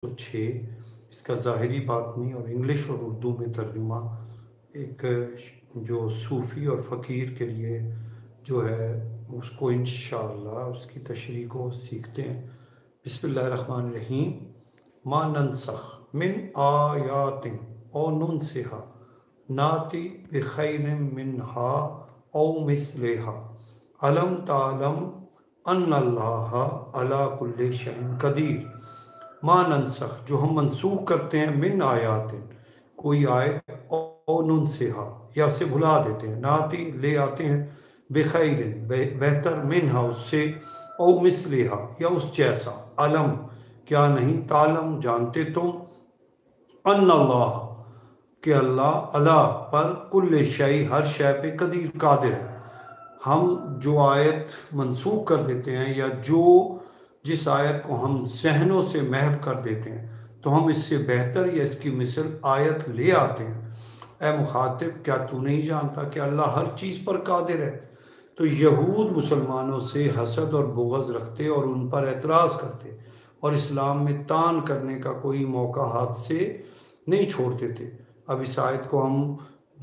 6 اس کا ظاہری باطنی اور انگلش اور اردو میں ترجمہ ایک جو صوفی اور فقیر کے لیے جو ہے اس کو انشاءاللہ اس کی تشریح کو سیکھتے ہیں۔ بسم اللہ الرحمن الرحیم۔ ما ننسخ من آیات او ننسها ناتی بخیر منها او مثلها علم تعلم ان اللہ علی کل شیء قدیر۔ ما ننسخ جو ہم منسوخ کرتے ہیں، من آیات کوئی آیت، او ننسها یا اسے بھلا دیتے ہیں، ناتی لے آتے ہیں، بخیر بہتر، منہا اس سے، او مثلہا یا اس جیسا، علم کیا نہیں، تعلم جانتے تم، ان اللہ کہ اللہ اللہ پر کل شیء ہر شے پہ قدیر قادر ہے۔ ہم جو آیت منسوخ کر دیتے ہیں یا جس آیت کو ہم ذہنوں سے محو کر دیتے ہیں تو ہم اس سے بہتر یا اس کی مثل آیت لے آتے ہیں۔ اے مخاطب کیا تو نہیں جانتا کہ اللہ ہر چیز پر قادر ہے؟ تو یہود مسلمانوں سے حسد اور بغض رکھتے اور ان پر اعتراض کرتے اور اسلام میں طعن کرنے کا کوئی موقع ہاتھ سے نہیں چھوڑتے تھے۔ اب اس آیت کو ہم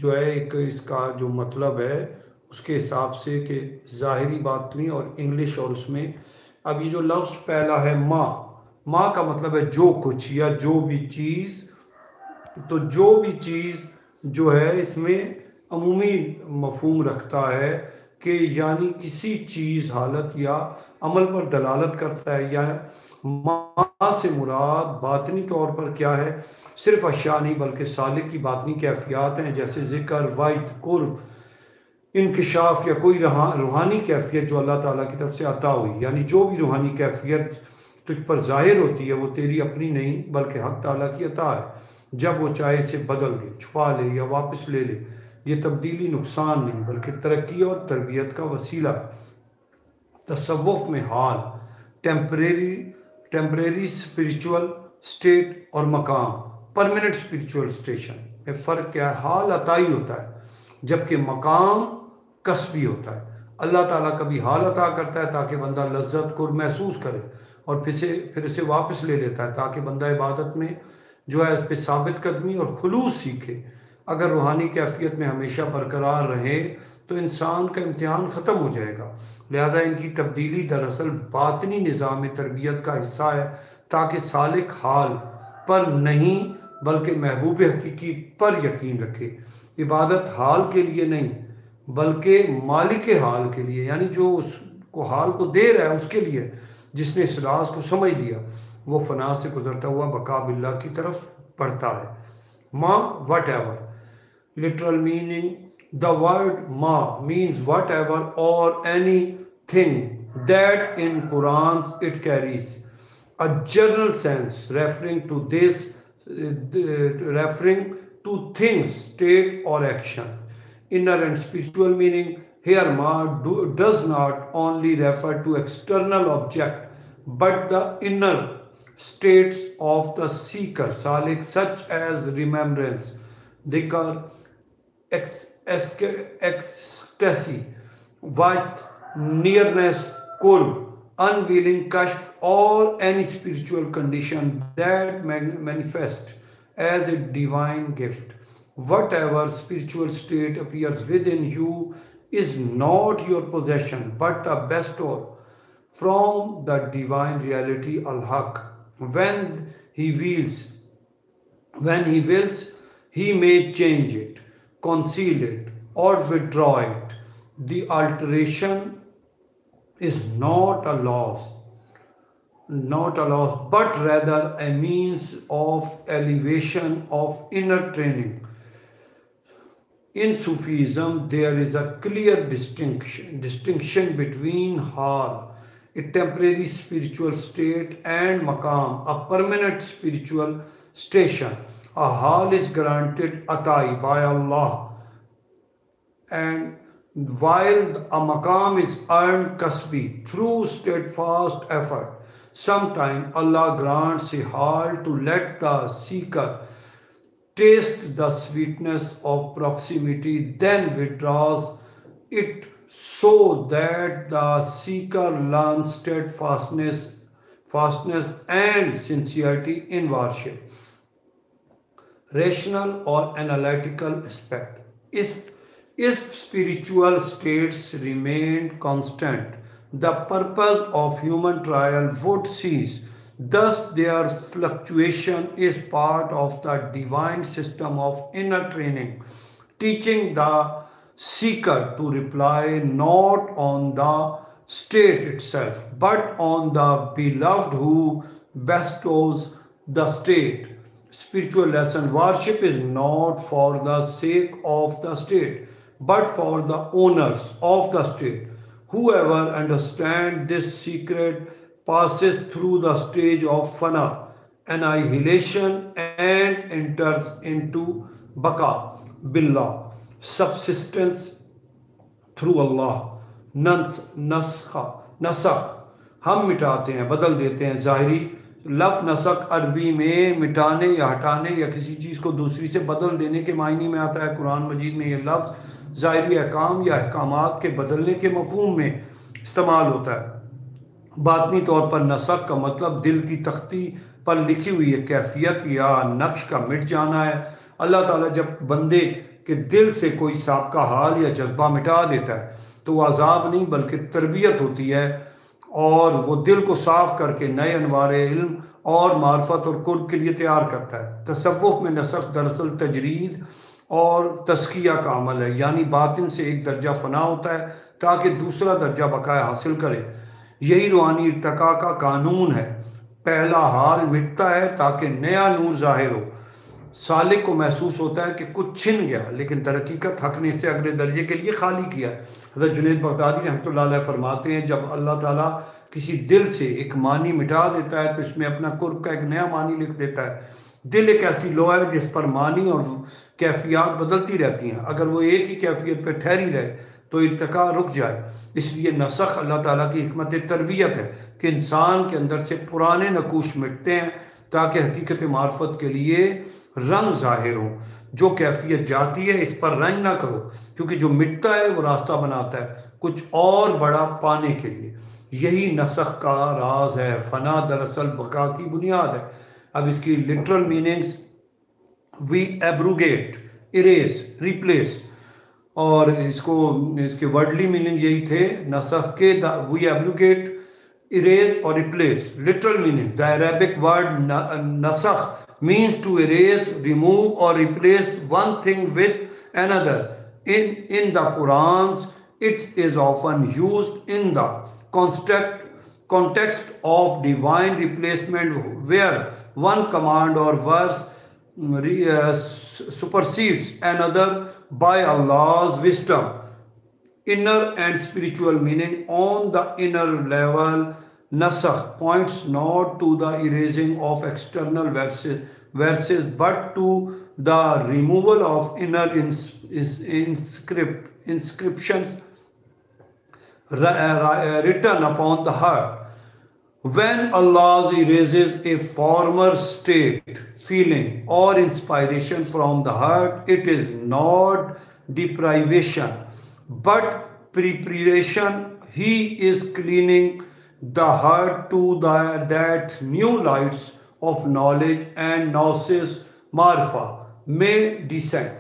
جو ہے اس کا جو مطلب ہے اس کے حساب سے کہ ظاہری باطنی اور انگلش اور اس میں اب یہ جو لفظ پہلا ہے ما کا مطلب ہے جو کچھ یا جو بھی چیز، تو جو بھی چیز جو ہے اس میں عمومی مفہوم رکھتا ہے کہ یعنی کسی چیز، حالت یا عمل پر دلالت کرتا ہے، یا ما سے مراد باطنی طور پر کیا ہے، صرف اشیاء نہیں بلکہ سالک کی باطنی کیفیات ہیں، جیسے ذکر، وعد، قرب، انکشاف یا کوئی روحانی کیفیت جو اللہ تعالیٰ کی طرف سے عطا ہوئی۔ یعنی جو بھی روحانی کیفیت تجھ پر ظاہر ہوتی ہے وہ تیری اپنی نہیں بلکہ حق تعالیٰ کی عطا ہے، جب وہ چاہے اسے بدل دے، چھپا لے یا واپس لے لے۔ یہ تبدیلی نقصان نہیں بلکہ ترقی اور تربیت کا وسیلہ ہے۔ تصوف میں حال، ٹیمپریری اسپریچول اسٹیٹ اور مقام، پرماننٹ اسپریچول اسٹیشن میں فرق کیا ہے؟ حال عطائی ہوتا ہے جبکہ مقام کسبی ہوتا ہے۔ اللہ تعالیٰ کبھی حال عطا کرتا ہے تاکہ بندہ لذت قرب محسوس کرے اور پھر اسے واپس لے لیتا ہے تاکہ بندہ عبادت میں جو ہے اس پہ ثابت قدمی اور خلوص سیکھے۔ اگر روحانی کیفیت میں ہمیشہ برقرار رہے تو انسان کا امتحان ختم ہو جائے گا۔ لہذا ان کی تبدیلی دراصل باطنی نظام تربیت کا حصہ ہے تاکہ سالک حال پر نہیں بلکہ محبوب حقیقی پر یقین رکھے۔ عبادت حال کے لیے نہیں بلکہ مالک حال کے لیے، یعنی جو اس کو حال کو دے رہا ہے اس کے لیے، جس نے اس راز کو سمجھ لیا وہ فنا سے گزرتا ہوا بقا باللہ کی طرف بڑھتا ہے۔ ما whatever literal meaning the word ma means whatever or anything that in Quran it carries a general sense referring to things, state or action. Inner and spiritual meaning here ma does not only refer to external object but the inner states of the seeker salik, such as remembrance, dhikr, ecstasy, what, nearness, qurb, unveiling, kashf, or any spiritual condition that manifests as a divine gift. Whatever spiritual state appears within you is not your possession but a bestow from the divine reality al-Haq. When he wills, he may change it, conceal it, or withdraw it. The alteration is not a loss, but rather a means of elevation of inner training. In Sufism, there is a clear distinction between hal, a temporary spiritual state, and maqam, a permanent spiritual station. A hal is granted atai by Allah, and while a maqam is earned kasbi through steadfast effort. Sometimes Allah grants a hal to let the seeker taste the sweetness of proximity, then withdraws it so that the seeker learns steadfastness fastness and sincerity in worship. Rational or analytical aspect. If spiritual states remained constant, the purpose of human trial would cease. Thus, their fluctuation is part of the divine system of inner training, teaching the seeker to rely not on the state itself, but on the beloved who bestows the state. Spiritual lesson. Worship is not for the sake of the state, but for the owners of the state. Whoever understands this secret passes through the stage of fana, annihilation, and enters into baqa, billah, subsistence through Allah. नसख हम मिटाते हैं, बदल देते हैं। ज़ाहिरी लफ्ज़ नसख अरबी में मिटाने या हटाने या किसी चीज़ को दूसरी से बदल देने के मायने में आता है। कुरान मजीद में ये लफ्ज़ ज़ाहिरी अहकाम या अहकामात के बदलने के मफ़हूम में इस्तेमाल होता है। बातनी तौर पर नसख का मतलब दिल की तख्ती पर लिखी हुई एक कैफियत या नक्श का मिट जाना है। अल्लाह ताला जब बंदे के दिल से कोई साबका हाल या जज्बा मिटा देता है तो वो अजाब नहीं बल्कि तरबियत होती है, और वो दिल को साफ करके नए अनवारे इल्म और मार्फत और कुर्ब के लिए तैयार करता है। तसव्वुफ में नसख दरअसल तजरीद और तस्किया का अमल है, यानी बातिन से एक दर्जा फना होता है ताकि दूसरा दर्जा बकाया हासिल करे। यही रूहानी इर्तिका का कानून है। पहला हाल मिटता है ताकि नया नूर जाहिर हो। सालिक को महसूस होता है कि कुछ छिन गया, लेकिन दरहकीकत हक ने इसे अगले दर्जे के लिए खाली किया है। हज़रत जुनैद बगदादी रहमतुल्लाह अलैह फरमाते हैं, जब अल्लाह ताला किसी दिल से एक मानी मिटा देता है तो इसमें अपना कुर्ब का एक नया मानी लिख देता है। दिल एक ऐसी लोहा है जिस पर मानी और कैफियत बदलती रहती हैं। अगर वो एक ही कैफियत पर ठहरी रहे तो इर्तिका रुक जाए। इसलिए नसख अल्लाह ताला की हिकमत तरबियत है कि इंसान के अंदर से पुराने नकूश मिटते हैं ताकि हकीकत मार्फत के लिए रंग जाहिर हो। जो कैफियत जाती है इस पर रंग ना करो, क्योंकि जो मिटता है वो रास्ता बनाता है कुछ और बड़ा पाने के लिए। यही नसख का राज है। फना दरअसल बका की बुनियाद है। अब इसकी literal meanings, we abrogate, erase, replace, और इसके वर्डली मीनिंग यही थे नसख के, वी एब्रूगेट, इरेज और replace. Literal meaning, the Arabic word नसख means to erase, remove or replace one thing with another. In the Qurans, it is often used in the context of divine replacement, where one command or verse supersedes another by Allah's wisdom. Inner and spiritual meaning. On the inner level, Nasakh points not to the erasing of external verses but to the removal of inner inscriptions written upon the heart. When Allah erases a former state, feeling or inspiration from the heart, it is not deprivation but preparation. He is cleaning the heart to that new lights of knowledge and gnosis marfa may descend.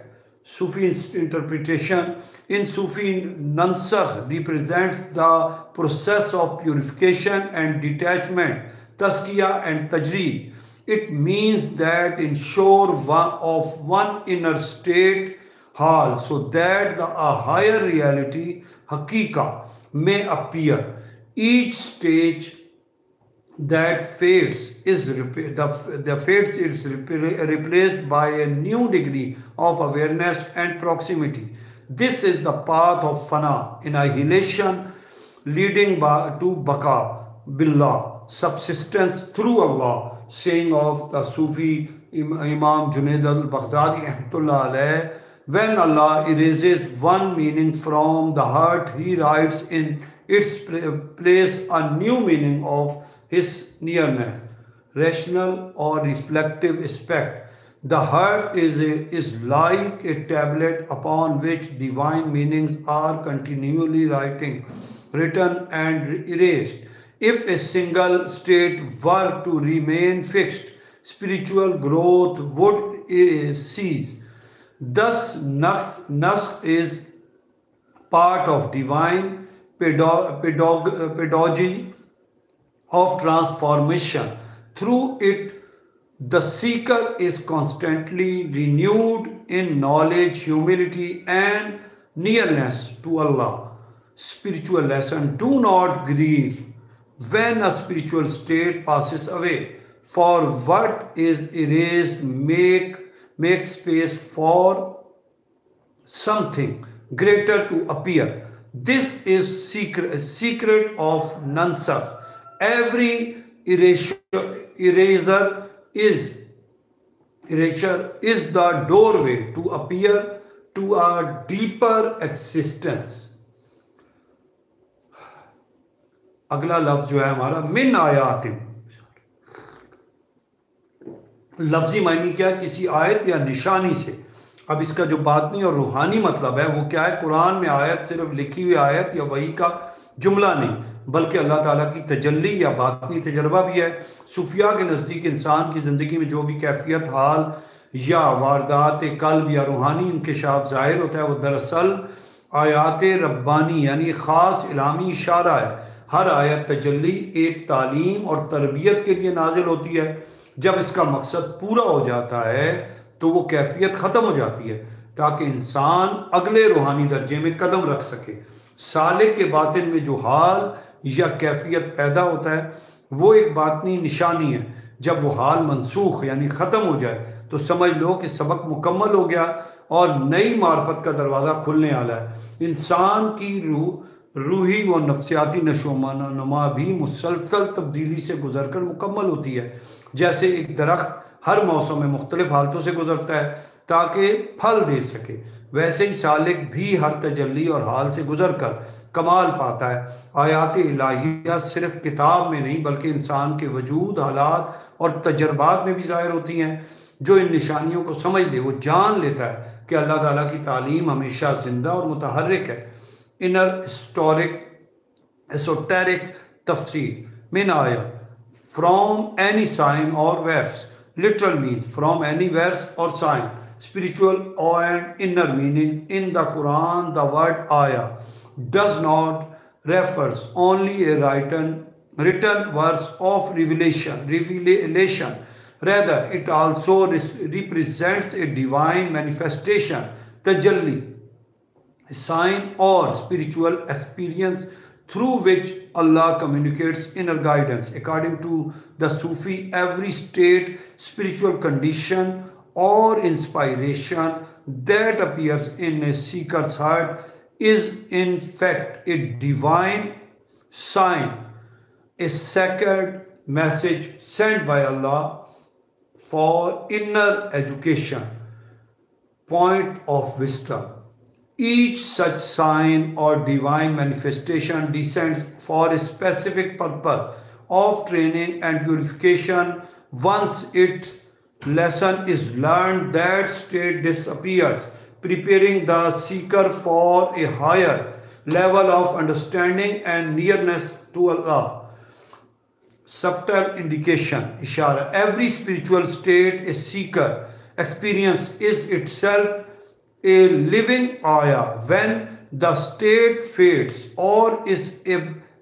Sufi interpretation. In Sufi, nansakh represents the process of purification and detachment, taskiya and tajweed. It means that ensure one inner state hal so that a higher reality, hakika, may appear. Each stage that fades is replaced by a new degree of awareness and proximity. This is the path of fana, annihilation, leading to baqa, billah, subsistence through Allah. Saying of the Sufi Imam Junaid al-Baghdadi rahmatullah alayh, when Allah erases one meaning from the heart, He writes in its place a new meaning of His nearness. Rational or reflective aspect. The heart is like a tablet upon which divine meanings are continually written and erased. If a single state were to remain fixed, spiritual growth would cease. Thus, Naskh is part of divine pedagogy of transformation. Through it, the seeker is constantly renewed in knowledge, humility, and nearness to Allah. Spiritual lesson: do not grieve when a spiritual state passes away, for what is erased make space for something greater to appear. This is secret of Nansakh. Every erasure is the doorway to appear to a deeper existence. اگلا لفظ جو ہے ہمارا من آیات. لفظی معنی کیا ہے؟ کسی آیت یا نشانی سے. اب اس کا جو باطنی اور روحانی مطلب ہے وہ کیا ہے؟ قرآن میں آیت صرف لکھی ہوئی آیت یا وحی کا جملہ نہیں، بلکہ اللہ تعالیٰ کی تجلی یا باطنی تجربہ بھی ہے. صوفیاء کے نزدیک انسان کی زندگی میں جو بھی کیفیت، حال یا واردات قلب یا روحانی انکشاف ظاہر ہوتا ہے وہ دراصل آیات ربانی یعنی خاص الہامی اشارہ ہے. ہر آیت تجلی ایک تعلیم اور تربیت کے لیے نازل ہوتی ہے. جب اس کا مقصد پورا ہو جاتا ہے تو وہ کیفیت ختم ہو جاتی ہے تاکہ انسان اگلے روحانی درجے میں قدم رکھ سکے. سالک کے باطن میں جو حال یا کیفیت پیدا ہوتا ہے وہ ایک باطنی نشانی ہے. جب وہ حال منسوخ یعنی ختم ہو جائے تو سمجھ لو کہ سبق مکمل ہو گیا اور نئی معرفت کا دروازہ کھلنے والا ہے. انسان کی روحی و نفسیاتی نشو و نما بھی مسلسل تبدیلی سے گزر کر مکمل ہوتی ہے. جیسے ایک درخت ہر موسم میں مختلف حالتوں سے گزرتا ہے تاکہ پھل دے سکے، ویسے ہی سالک بھی ہر تجلی اور حال سے گزر کر کمال پاتا ہے. آیات الہیہ صرف کتاب میں نہیں بلکہ انسان کے وجود، حالات اور تجربات میں بھی ظاہر ہوتی ہیں. جو ان نشانیوں کو سمجھ لے وہ جان لیتا ہے کہ اللہ تعالیٰ کی تعلیم ہمیشہ زندہ اور متحرک ہے. انر esoteric تفسیر من آیا from any sign or verse. Literal means from any verse or sign. Spiritual and inner meaning. In the Quran, the word ayah does not refers only a written verse of revelation. Rather, it also represents a divine manifestation, tajalli, a sign or spiritual experience through which Allah communicates inner guidance. According to the Sufi, every state, spiritual condition or inspiration that appears in a seeker's heart is in fact a divine sign, a sacred message sent by Allah for inner education, point of wisdom. Each such sign or divine manifestation descends for a specific purpose of training and purification. Once its lesson is learned, that state disappears, preparing the seeker for a higher level of understanding and nearness to Allah. Subtle indication, ishara. Every spiritual state a seeker experience is itself a living ayah. When the state fades or is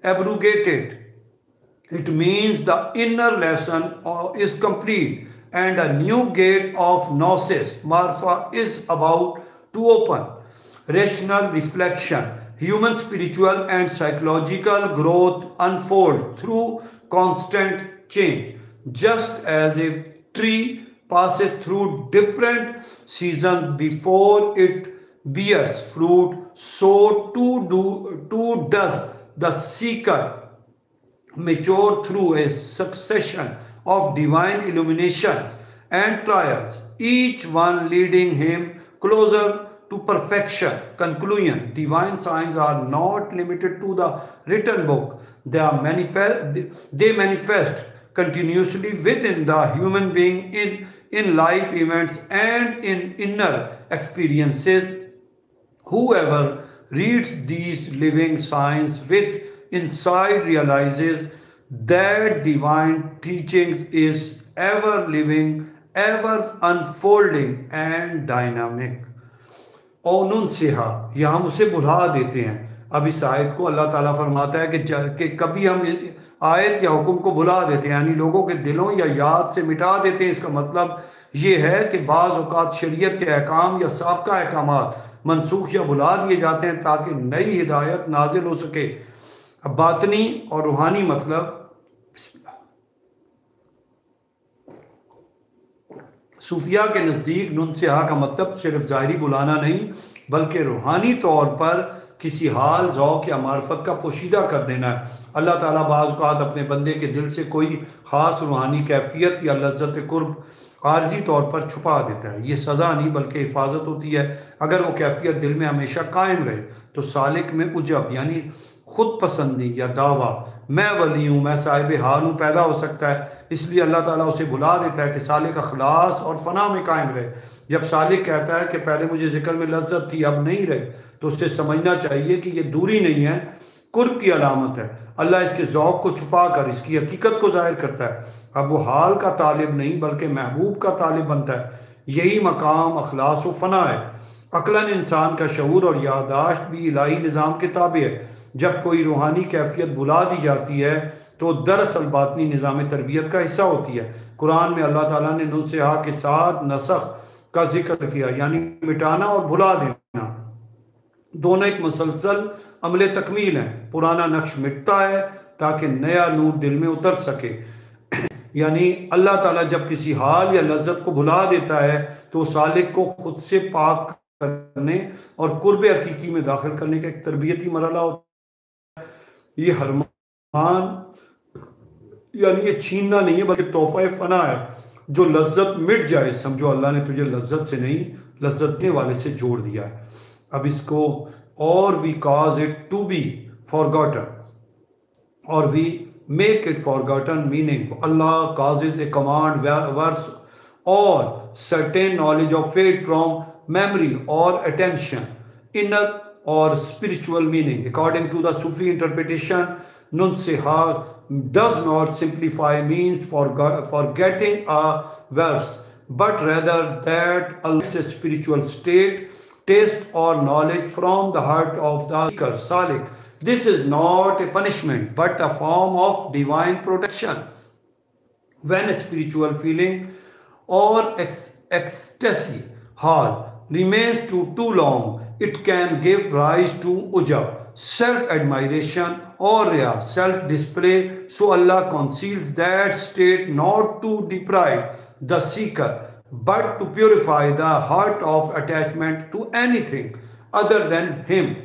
abrogated, it means the inner lesson is complete and a new gate of gnosis, marfa, is about to open. Rational reflection. Human spiritual and psychological growth unfold through constant change. Just as a tree passes through different seasons before it bears fruit, so too does the seeker mature through a succession of divine illuminations and trials, each one leading him closer to perfection. Conclusion. Divine signs are not limited to the written book. They manifest continuously within the human being in life events and in inner experiences. Whoever reads these living signs with insight realizes that divine teachings is ever living, ever unfolding and dynamic. اور ننسیہا، یا ہم اسے بھلا دیتے ہیں. اب اس آیت کو اللہ تعالیٰ فرماتا ہے کہ کبھی ہم آیت یا حکم کو بھلا دیتے ہیں، یعنی لوگوں کے دلوں یا یاد سے مٹا دیتے ہیں. اس کا مطلب یہ ہے کہ بعض اوقات شریعت کے احکام یا سابقہ احکامات منسوخ یا بھلا دیے جاتے ہیں تاکہ نئی ہدایت نازل ہو سکے. اب باطنی اور روحانی مطلب، بسم اللہ، صوفیہ کے نزدیک ننسیہا کا مطلب صرف ظاہری بلانا نہیں بلکہ روحانی طور پر کسی حال، ذوق یا معرفت کا پوشیدہ کر دینا ہے. اللہ تعالیٰ بعض اوقات اپنے بندے کے دل سے کوئی خاص روحانی کیفیت یا لذت قرب عارضی طور پر چھپا دیتا ہے. یہ سزا نہیں بلکہ حفاظت ہوتی ہے. اگر وہ کیفیت دل میں ہمیشہ قائم رہے تو سالک میں عجب یعنی خود پسندی یا دعویٰ میں ولی ہوں، میں صاحب حال ہوں پیدا ہو سکتا ہے. اس لیے اللہ تعالیٰ اسے بلا دیتا ہے کہ سالک اخلاص اور فنا میں قائم رہے. جب سالک کہتا ہے کہ پہلے مجھے ذکر میں لذت تھی اب نہیں رہے تو اسے سمجھنا چاہیے کہ یہ دوری نہیں ہے، قرب کی علامت ہے. اللہ اس کے ذوق کو چھپا کر اس کی حقیقت کو ظاہر کرتا ہے. اب وہ حال کا طالب نہیں بلکہ محبوب کا طالب بنتا ہے. یہی مقام اخلاص و فنا ہے. عقلاً انسان کا شعور اور یادداشت بھی الہی نظام کے تابع ہے. جب کوئی روحانی کیفیت بلا دی جاتی ہے تو دراصل باطنی نظام تربیت کا حصہ ہوتی ہے. قرآن میں اللہ تعالیٰ نے ننسیہا کے ساتھ نسخ کا ذکر کیا، یعنی مٹانا اور بھلا دینا. دونوں ایک مسلسل عمل تکمیل ہیں. پرانا نقش مٹتا ہے تاکہ نیا نور دل میں اتر سکے. یعنی اللہ تعالیٰ جب کسی حال یا لذت کو بھلا دیتا ہے تو سالک کو خود سے پاک کرنے اور قرب حقیقی میں داخل کرنے کا ایک تربیتی مرحلہ ہوتا ہے. یہ حرمان یعنی یہ چھیننا نہیں ہے بلکہ تحفہ فنا ہے. جو لذت مٹ جائے سمجھو اللہ نے تجھے لذت سے نہیں لذت دینے والے سے جوڑ دیا ہے. اب اس کو اور we cause it to be forgotten or we make it forgotten meaning Allah causes a command verse or certain knowledge of fate from memory or attention, inner or spiritual meaning. According to the Sufi interpretation, nunsiha does not simplify means forgetting a verse, but rather that Allah's a spiritual state, taste or knowledge from the heart of the seeker, salik. This is not a punishment but a form of divine protection. When a spiritual feeling or ecstasy hall remains too long, it can give rise to ujab, self-admiration or riya, self-display. So Allah conceals that state not to deprive the seeker but to purify the heart of attachment to anything other than him.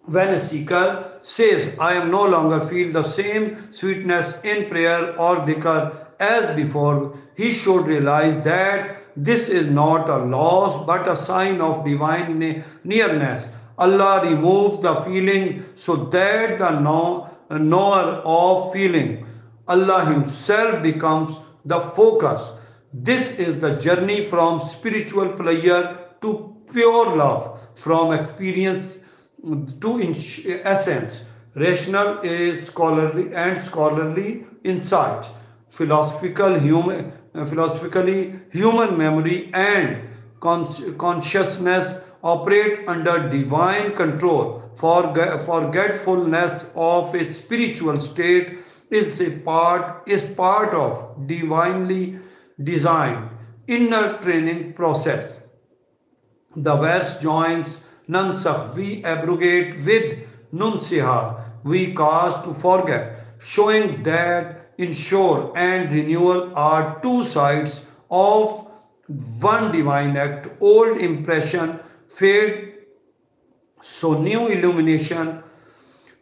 When a seeker says, I am no longer feel the same sweetness in prayer or dhikr as before, he should realize that this is not a loss but a sign of divine nearness. Allah removes the feeling so that the knower of feeling, Allah himself, becomes the focus. This is the journey from spiritual pleasure to pure love, from experience to essence, rational scholarly insights, philosophically human memory and consciousness operate under divine control. Forgetfulness of a spiritual state is part of divinely designed inner training process. The verse joins nansakh, we abrogate, with nunsiha, we cause to forget, showing that ensure and renewal are two sides of one divine act. Old impression fade so new illumination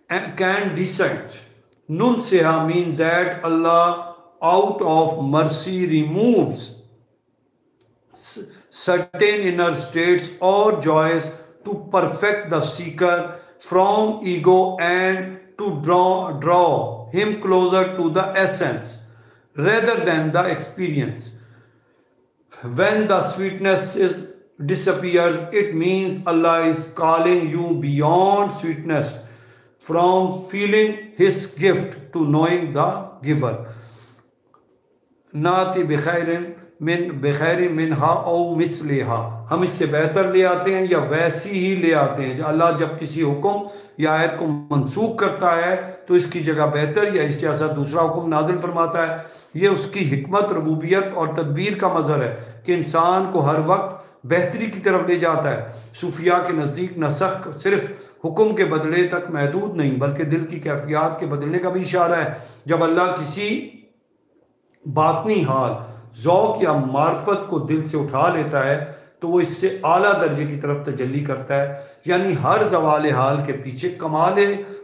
can descend. Nunsiha means that Allah out of mercy removes certain inner states or joys to perfect the seeker from ego and to draw him closer to the essence rather than the experience. When the sweetness disappears, it means Allah is calling you beyond sweetness from feeling his gift to knowing the giver. ناتی بخیر منہا او مثلہا، ہم اس سے بہتر لے آتے ہیں یا ویسی ہی لے آتے ہیں. اللہ جب کسی حکم یا آیت کو منسوخ کرتا ہے تو اس کی جگہ بہتر یا اس جیسا دوسرا حکم نازل فرماتا ہے. یہ اس کی حکمت، ربوبیت اور تدبیر کا مظہر ہے کہ انسان کو ہر وقت بہتری کی طرف لے جاتا ہے. صوفیاء کے نزدیک نسخ صرف حکم کے بدلے تک محدود نہیں بلکہ دل کی کیفیات کے بدلنے کا بھی اشارہ ہے. جب اللہ کسی باطنی حال، ذوق یا معرفت کو دل سے اٹھا لیتا ہے تو وہ اس سے اعلیٰ درجے کی طرف تجلی کرتا ہے. یعنی ہر زوال حال کے پیچھے کمال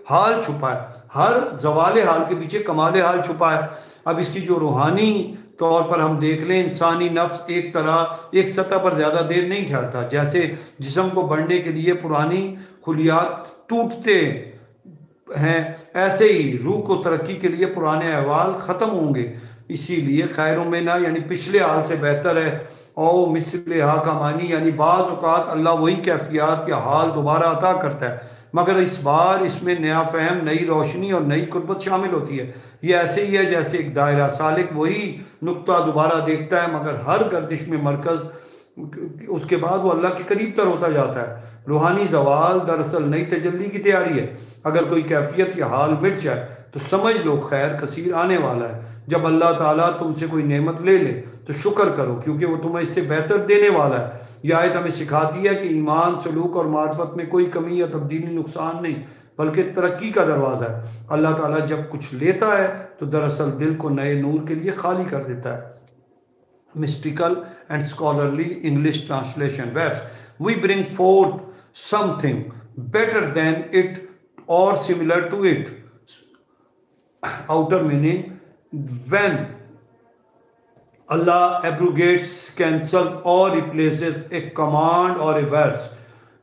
حال چھپا ہے. ہر زوال حال کے پیچھے کمال حال چھپا ہے. اب اس کی جو روحانی طور پر ہم دیکھ لیں، انسانی نفس ایک سطح پر زیادہ دیر نہیں ٹھہرتا. جیسے جسم کو بڑھنے کے لیے پرانی خلیات ٹوٹتے ہیں، ایسے ہی روح کو ترقی کے لیے پرانے احوال ختم ہوں گے. اسی لیے خیر منہا یعنی پچھلے حال سے بہتر ہے. او مثلہا کا معنی یعنی بعض اوقات اللہ وہی کیفیات یا حال دوبارہ عطا کرتا ہے، مگر اس بار اس میں نیا فہم، نئی روشنی اور نئی قربت شامل ہوتی ہے. یہ ایسے ہی ہے جیسے ایک دائرہ، سالک وہی نقطہ دوبارہ دیکھتا ہے مگر ہر گردش میں مرکز اس کے بعد وہ اللہ کے قریب تر ہوتا جاتا ہے. روحانی زوال دراصل نئی تجلی کی تیاری ہے. اگر کوئی کیفیت یا حال مٹ جائے تو سمجھ لو خیر کثیر آنے والا ہے. جب اللہ تعالیٰ تم سے کوئی نعمت لے لے تو شکر کرو کیونکہ وہ تمہیں اس سے بہتر دینے والا ہے. یہ آیت ہمیں سکھاتی ہے کہ ایمان، سلوک اور معرفت میں کوئی کمی یا تبدیلی نقصان نہیں بلکہ ترقی کا دروازہ ہے. اللہ تعالیٰ جب کچھ لیتا ہے تو دراصل دل کو نئے نور کے لیے خالی کر دیتا ہے. Mystical and scholarly English translation verse. We bring forth something better than it or similar to it. Outer meaning, when Allah abrogates, cancels or replaces a command or a verse,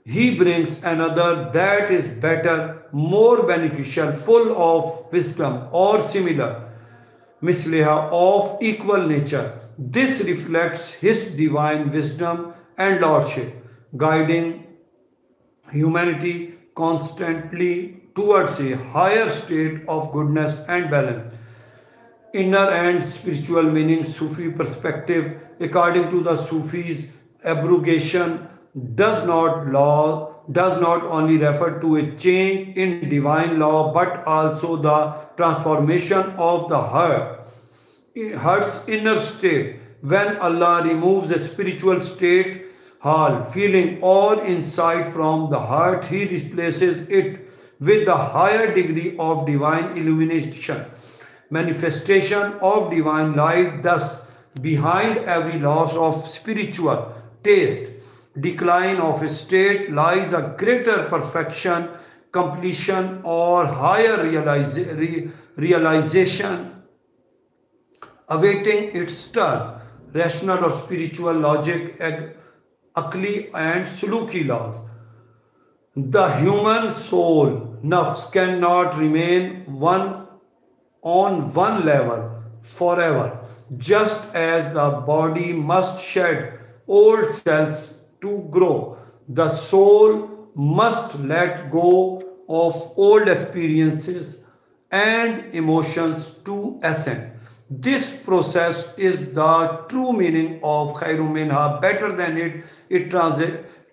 He brings another that is better, more beneficial, full of wisdom or similar, misliha, of equal nature. This reflects His divine wisdom and lordship, guiding humanity constantly towards a higher state of goodness and balance. Inner and spiritual meaning, Sufi perspective. According to the Sufis, abrogation does not only refer to a change in divine law but also the transformation of the heart's inner state. When Allah removes a spiritual state, hal, feeling or insight from the heart, He replaces it with the higher degree of divine illumination, manifestation of divine light. Thus, behind every loss of spiritual taste, decline of a state, lies a greater perfection, completion or higher realization awaiting its turn. Rational or spiritual logic, akli and suluki laws. The human soul, nafs, cannot remain on one level forever. Just as the body must shed old cells to grow, the soul must let go of old experiences and emotions to ascend. This process is the true meaning of khairu minha, better than it. It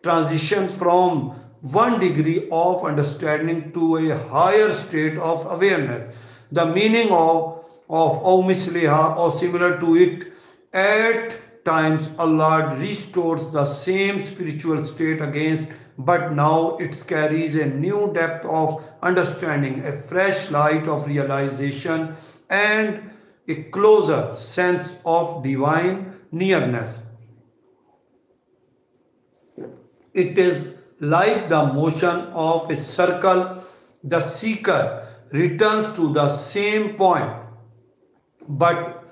transitions from one degree of understanding to a higher state of awareness. The meaning of misliha or similar to it, at times Allah restores the same spiritual state again, but now it carries a new depth of understanding, a fresh light of realization and a closer sense of divine nearness. It is like the motion of a circle. The seeker returns to the same point, but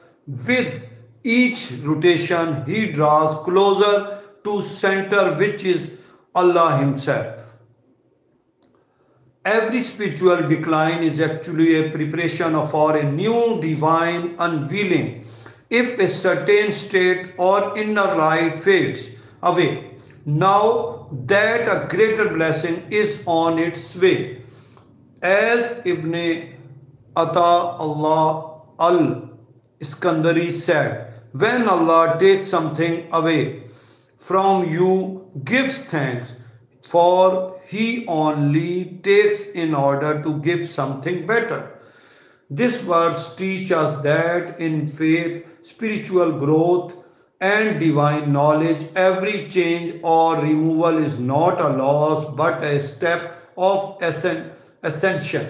with each rotation he draws closer to center, which is Allah Himself. Every spiritual decline is actually a preparation for a new divine unveiling. If a certain state or inner light fades away, now that a greater blessing is on its way. As Ibn Allah al-Iskandari said, when Allah takes something away from you, gives thanks, for He only takes in order to give something better. This verse teaches us that in faith, spiritual growth, and divine knowledge, every change or removal is not a loss but a step of ascension.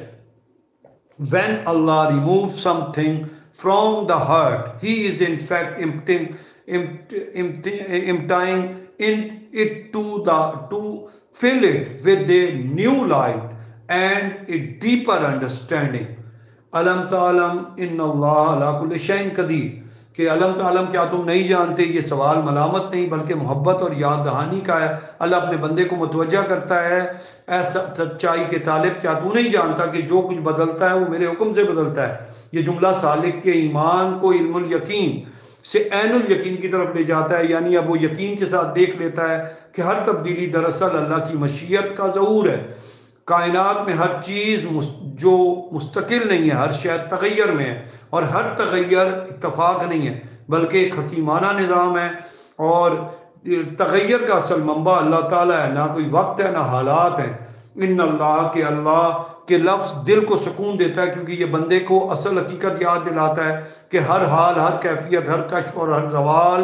When Allah removes something from the heart, He is in fact emptying it to fill it with a new light and a deeper understanding. Alam ta'alam inna Allah ala kulli shayin qadir. کہ علم تعلم کیا تم نہیں جانتے، یہ سوال ملامت نہیں بلکہ محبت اور یاد دہانی کا ہے۔ اللہ اپنے بندے کو متوجہ کرتا ہے، ایسا سچائی کے طالب کیا تو نہیں جانتا کہ جو کچھ بدلتا ہے وہ میرے حکم سے بدلتا ہے۔ یہ جملہ سالک کے ایمان کو علم الیقین سے عین الیقین کی طرف لے جاتا ہے، یعنی اب وہ یقین کے ساتھ دیکھ لیتا ہے کہ ہر تبدیلی دراصل اللہ کی مشیت کا ظہور ہے۔ کائنات میں ہر چیز جو مستقل نہیں ہے، ہر شے تغیر میں ہے، اور ہر تغیر اتفاق نہیں ہے بلکہ ایک حکیمانہ نظام ہے، اور تغیر کا اصل منبع اللہ تعالیٰ ہے، نہ کوئی وقت ہے نہ حالات ہیں۔ اللہ کے لفظ دل کو سکون دیتا ہے، کیونکہ یہ بندے کو اصل حقیقت یاد دلاتا ہے کہ ہر حال، ہر کیفیت، ہر کشف اور ہر زوال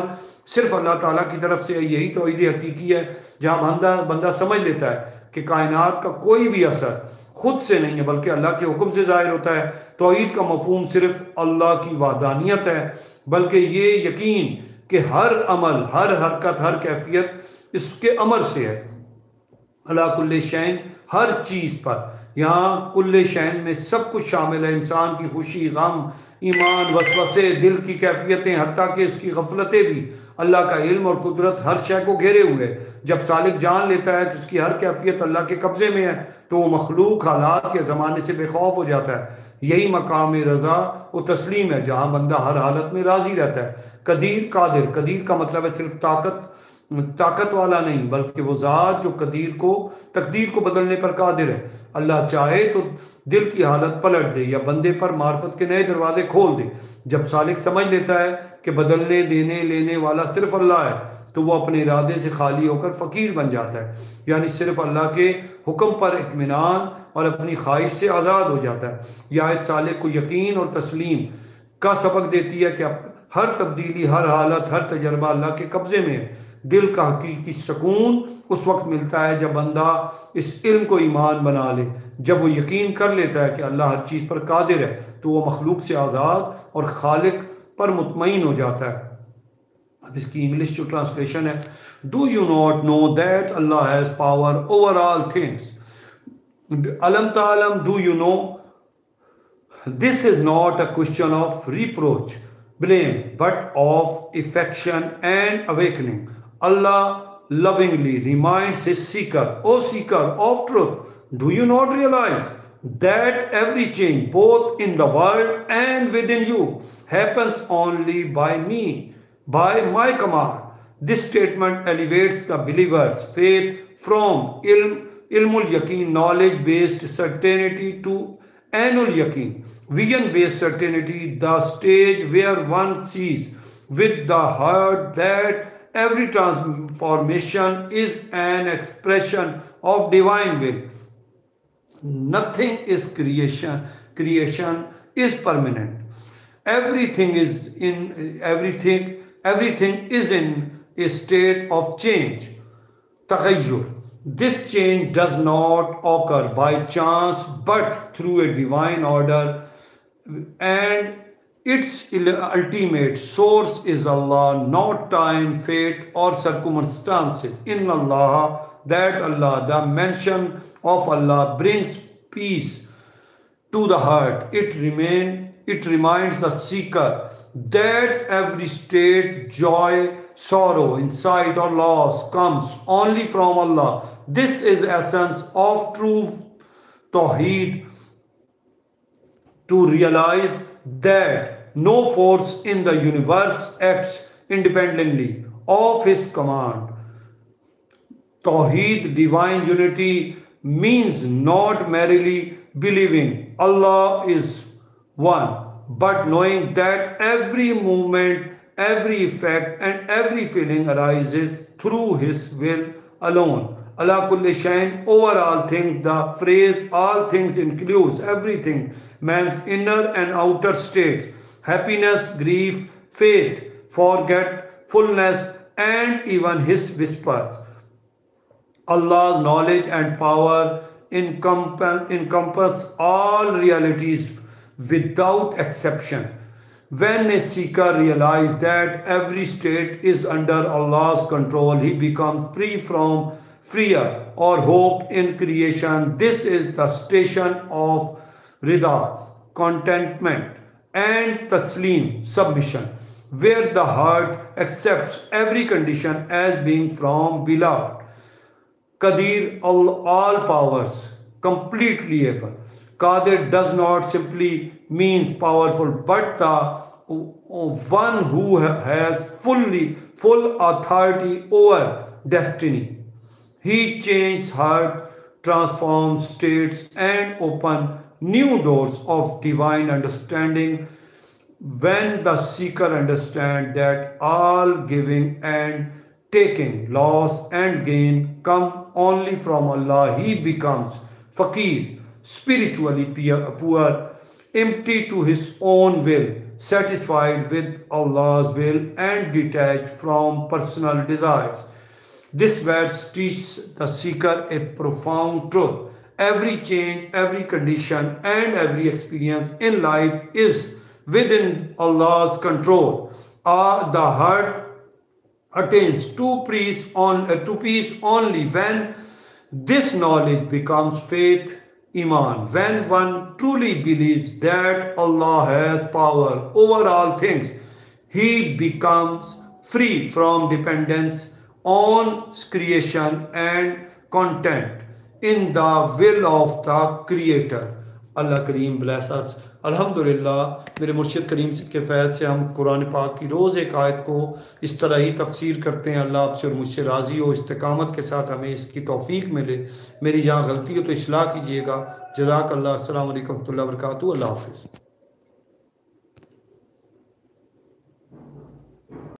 صرف اللہ تعالیٰ کی طرف سے ہے۔ یہی توحید حقیقی ہے، جہاں بندہ سمجھ لیتا ہے کہ کائنات کا کوئی بھی اثر خود سے نہیں ہے بلکہ اللہ کے حکم سے ظاہر ہوتا ہے۔ توحید کا مفہوم صرف اللہ کی وحدانیت ہے، بلکہ یہ یقین کہ ہر عمل، ہر حرکت، ہر کیفیت اس کے امر سے ہے۔ اللہ کل شین، ہر چیز پر، یہاں کل شین میں سب کچھ شامل ہے، انسان کی خوشی، غم، ایمان، وسوسے، دل کی کیفیتیں، حتیٰ کہ اس کی غفلتیں بھی۔ اللہ کا علم اور قدرت ہر شے کو گھیرے ہوئے۔ جب سالک جان لیتا ہے کہ اس کی ہر کیفیت اللہ کے قبضے میں ہے تو وہ مخلوق، حالات کے زمانے سے بے خوف ہو جاتا ہے۔ یہی مقام رضا و تسلیم ہے، جہاں بندہ ہر حالت میں راضی رہتا ہے۔ قدیر، قادر، قدیر کا مطلب ہے صرف طاقت والا نہیں بلکہ وہ ذات جو تقدیر کو بدلنے پر قادر ہے۔ اللہ چاہے تو دل کی حالت پلٹ دے یا بندے پر معرفت کے نئے دروازے کھول دے۔ جب سالک سمجھ لیتا ہے کہ بدلنے، دینے، لینے والا صرف اللہ ہے تو وہ اپنے ارادے سے خالی ہو کر فقیر بن جاتا ہے، یعنی صرف اللہ کے حکم پر اطمینان اور اپنی خواہش سے آزاد ہو جاتا ہے۔ یہ آیت سالک کو یقین اور تسلیم کا سبق دیتی ہے کہ ہر تبدیلی، ہر حالت، ہر تجربہ اللہ کے قبضے میں ہے۔ دل کا حقیقی سکون اس وقت ملتا ہے جب بندہ اس علم کو ایمان بنا لے۔ جب وہ یقین کر لیتا ہے کہ اللہ ہر چیز پر قادر ہے تو وہ مخلوق سے آزاد اور خالق پر مطمئن ہو جاتا ہے۔ اب اس کی انگلش جو ٹرانسلیشن ہے، do you not know that Allah has power over all things? علم تعلم، do you know? This is not a question of reproach, blame, but of affection and awakening. Allah lovingly reminds his seeker, O seeker of truth, do you not realize that every change, both in the world and within you, happens only by me, by my command? This statement elevates the believer's faith from ilmul yaqeen, knowledge-based certainty, to ainul yaqeen, vision-based certainty, the stage where one sees with the heart that every transformation is an expression of divine will. Nothing is creation is permanent. Everything is in a state of change, taghayyur. This change does not occur by chance but through a divine order, and its ultimate source is Allah, not time, fate, or circumstances. In Allah, that Allah, the mention of Allah brings peace to the heart. It reminds the seeker that every state, joy, sorrow, insight, or loss comes only from Allah. This is the essence of true Tawheed, to realize that no force in the universe acts independently of his command. Tawheed, divine unity, means not merely believing Allah is one, but knowing that every movement, every effect, and every feeling arises through His will alone. Ala kulli shayin, over all things. The phrase all things includes everything, man's inner and outer states, happiness, grief, faith, forgetfulness, and even his whispers. Allah's knowledge and power encompass all realities without exception. When a seeker realizes that every state is under Allah's control, he becomes free from fear or hope in creation. This is the station of rida, contentment, and taslim, submission, where the heart accepts every condition as being from beloved. Qadir, all powers, completely able. Qadir does not simply mean powerful, but the one who has full authority over destiny. He changes heart, transforms states, and opens new doors of divine understanding. When the seeker understands that all giving and taking, loss and gain come only from Allah, he becomes faqir, spiritually poor, empty to his own will, satisfied with Allah's will, and detached from personal desires. This verse teaches the seeker a profound truth. Every change, every condition, and every experience in life is within Allah's control. The heart attains to peace only when this knowledge becomes faith, iman. When one truly believes that Allah has power over all things, he becomes free from dependence on creation and content in the will of the Creator. Allah Kareem bless us. الحمدللہ میرے مرشد کریم کے فیض سے ہم قرآن پاک کی روز ایک آیت کو اس طرح ہی تفسیر کرتے ہیں. اللہ آپ سے اور مجھ سے راضی ہو, استقامت کے ساتھ ہمیں اس کی توفیق ملے. میری جہاں غلطی ہو تو اصلاح کیجیے گا. جزاک اللہ. السلام علیکم ورحمۃ اللہ وبرکاتہ. اللہ حافظ.